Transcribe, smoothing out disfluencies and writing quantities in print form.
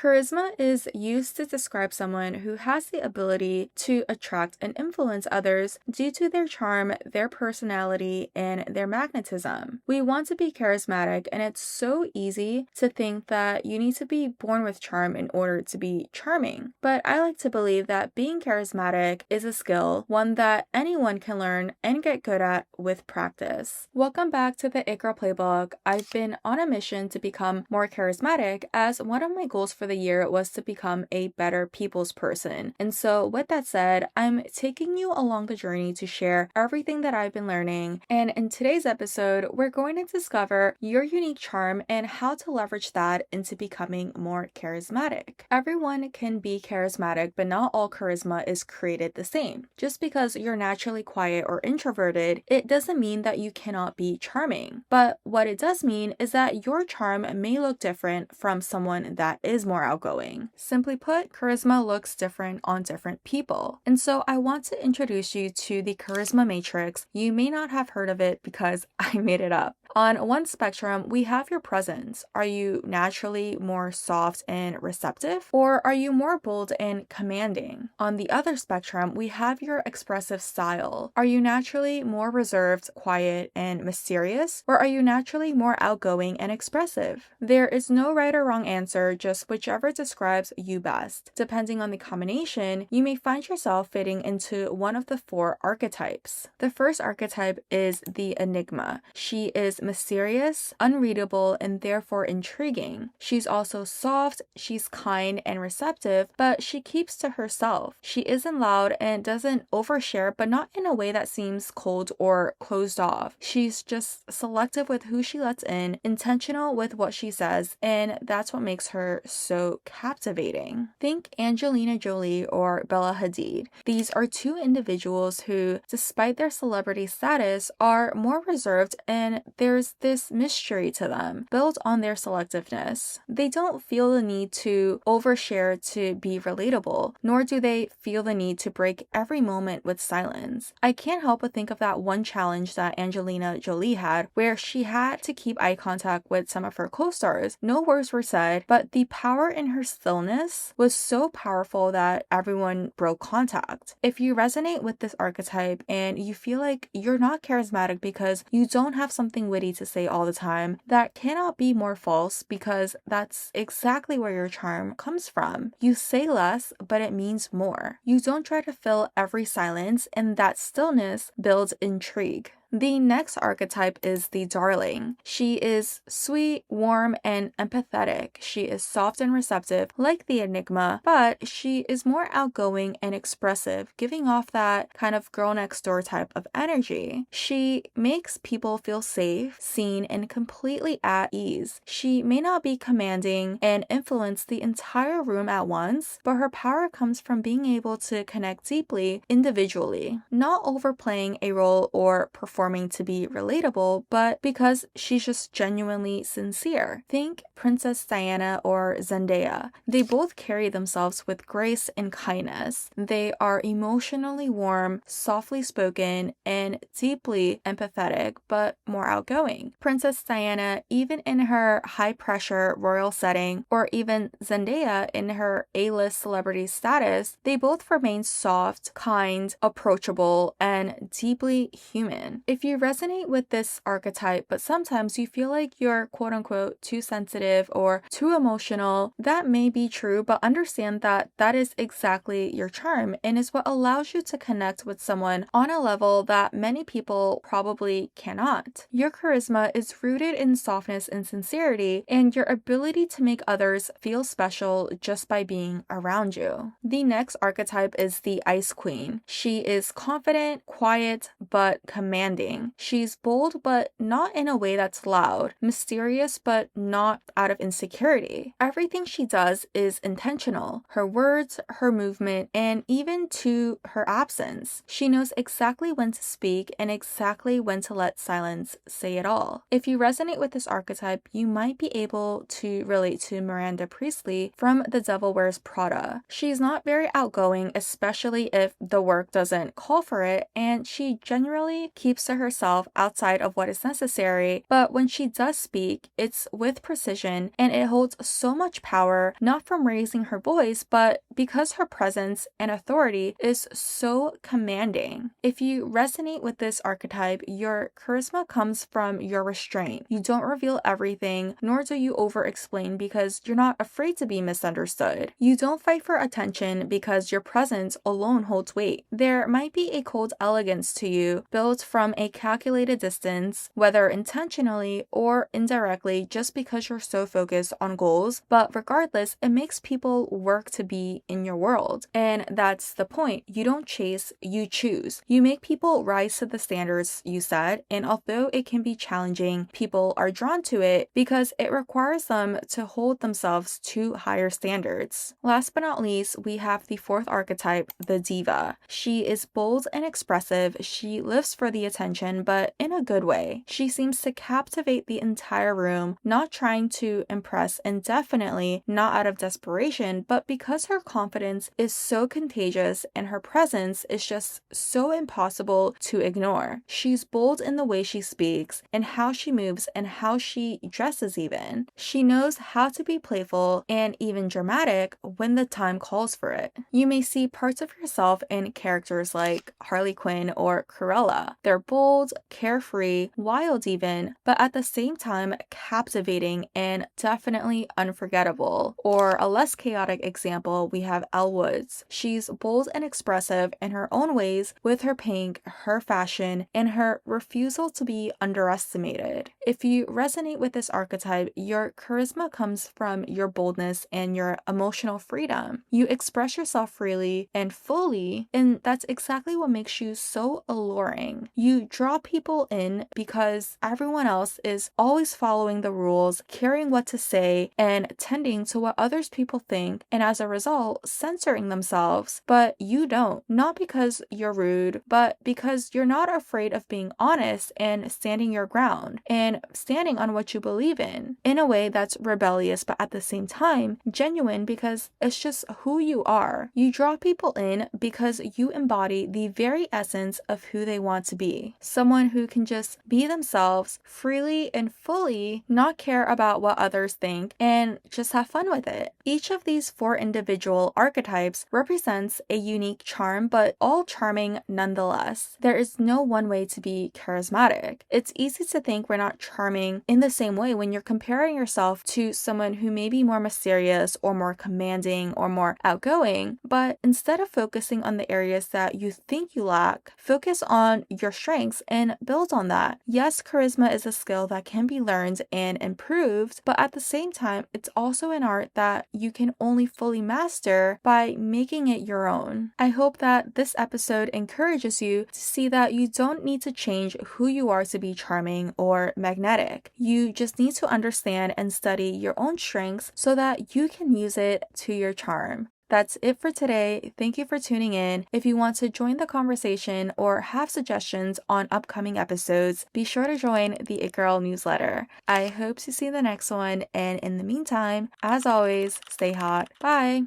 Charisma is used to describe someone who has the ability to attract and influence others due to their charm, their personality, and their magnetism. We want to be charismatic, and it's so easy to think that you need to be born with charm in order to be charming. But I like to believe that being charismatic is a skill, one that anyone can learn and get good at with practice. Welcome back to the It Girl Playbook. I've been on a mission to become more charismatic, as one of my goals for the year was to become a better people's person. And so with that said, I'm taking you along the journey to share everything that I've been learning. And in today's episode, we're going to discover your unique charm and how to leverage that into becoming more charismatic. Everyone can be charismatic, but not all charisma is created the same. Just because you're naturally quiet or introverted, it doesn't mean that you cannot be charming. But what it does mean is that your charm may look different from someone that is more outgoing. Simply put, charisma looks different on different people. And so I want to introduce you to the charisma matrix. You may not have heard of it because I made it up. On one spectrum, we have your presence. Are you naturally more soft and receptive? Or are you more bold and commanding? On the other spectrum, we have your expressive style. Are you naturally more reserved, quiet, and mysterious? Or are you naturally more outgoing and expressive? There is no right or wrong answer, just whichever describes you best. Depending on the combination, you may find yourself fitting into one of the 4 archetypes. The first archetype is the Enigma. She is mysterious, unreadable, and therefore intriguing. She's also soft, she's kind and receptive, but she keeps to herself. She isn't loud and doesn't overshare, but not in a way that seems cold or closed off. She's just selective with who she lets in, intentional with what she says, and that's what makes her so captivating. Think Angelina Jolie or Bella Hadid. These are 2 individuals who, despite their celebrity status, are more reserved, and there's this mystery to them, built on their selectiveness. They don't feel the need to overshare to be relatable, nor do they feel the need to break every moment with silence. I can't help but think of that one challenge that Angelina Jolie had, where she had to keep eye contact with some of her co-stars. No words were said, but the power in her stillness was so powerful that everyone broke contact. If you resonate with this archetype and you feel like you're not charismatic because you don't have something witty to say all the time, that cannot be more false, because that's exactly where your charm comes from. You say less, but it means more. You don't try to fill every silence, and that stillness builds intrigue. The next archetype is the darling. She is sweet, warm, and empathetic. She is soft and receptive, like the Enigma, but she is more outgoing and expressive, giving off that kind of girl next door type of energy. She makes people feel safe, seen, and completely at ease. She may not be commanding and influence the entire room at once, but her power comes from being able to connect deeply individually, not overplaying a role or performing to be relatable, but because she's just genuinely sincere. Think Princess Diana or Zendaya. They both carry themselves with grace and kindness. They are emotionally warm, softly spoken, and deeply empathetic, but more outgoing. Princess Diana, even in her high-pressure royal setting, or even Zendaya in her A-list celebrity status, they both remain soft, kind, approachable, and deeply human. If you resonate with this archetype, but sometimes you feel like you're quote-unquote too sensitive or too emotional, that may be true, but understand that that is exactly your charm and is what allows you to connect with someone on a level that many people probably cannot. Your charisma is rooted in softness and sincerity, and your ability to make others feel special just by being around you. The next archetype is the Ice Queen. She is confident, quiet, but commanding. She's bold, but not in a way that's loud, mysterious, but not out of insecurity. Everything she does is intentional. Her words, her movement, and even to her absence. She knows exactly when to speak and exactly when to let silence say it all. If you resonate with this archetype, you might be able to relate to Miranda Priestly from The Devil Wears Prada. She's not very outgoing, especially if the work doesn't call for it, and she generally keeps keeps to herself outside of what is necessary, but when she does speak, it's with precision and it holds so much power, not from raising her voice, but because her presence and authority is so commanding. If you resonate with this archetype, your charisma comes from your restraint. You don't reveal everything, nor do you over-explain because you're not afraid to be misunderstood. You don't fight for attention because your presence alone holds weight. There might be a cold elegance to you, built from a calculated distance, whether intentionally or indirectly, just because you're so focused on goals, but regardless, it makes people work to be in your world. And that's the point. You don't chase, you choose. You make people rise to the standards you set, and although it can be challenging, people are drawn to it because it requires them to hold themselves to higher standards. Last but not least, we have the fourth archetype, the diva. She is bold and expressive. She lives for the attention, but in a good way. She seems to captivate the entire room, not trying to impress and definitely not out of desperation, but because her confidence is so contagious and her presence is just so impossible to ignore. She's bold in the way she speaks and how she moves and how she dresses even. She knows how to be playful and even dramatic when the time calls for it. You may see parts of yourself in characters like Harley Quinn or Cruella. They're bold, carefree, wild even, but at the same time captivating and definitely unforgettable. Or a less chaotic example, we have Elle Woods. She's bold and expressive in her own ways with her pink, her fashion, and her refusal to be underestimated. If you resonate with this archetype, your charisma comes from your boldness and your emotional freedom. You express yourself freely and fully, and that's exactly what makes you so alluring. You draw people in because everyone else is always following the rules, caring what to say, and tending to what others people think, and as a result, censoring themselves. But you don't. Not because you're rude, but because you're not afraid of being honest and standing your ground and standing on what you believe in a way that's rebellious, but at the same time, genuine because it's just who you are. You draw people in because you embody the very essence of who they want to be. Someone who can just be themselves freely and fully, not care about what others think, and just have fun with it. Each of these four individual archetypes represents a unique charm, but all charming nonetheless. There is no one way to be charismatic. It's easy to think we're not charming in the same way when you're comparing yourself to someone who may be more mysterious or more commanding or more outgoing, but instead of focusing on the areas that you think you lack, focus on your strengths and build on that. Yes, charisma is a skill that can be learned and improved, but at the same time, it's also an art that you can only fully master by making it your own. I hope that this episode encourages you to see that you don't need to change who you are to be charming or magnetic. You just need to understand and study your own strengths so that you can use it to your charm. That's it for today. Thank you for tuning in. If you want to join the conversation or have suggestions on upcoming episodes, be sure to join the It Girl newsletter. I hope to see you in the next one, and in the meantime, as always, stay hot. Bye!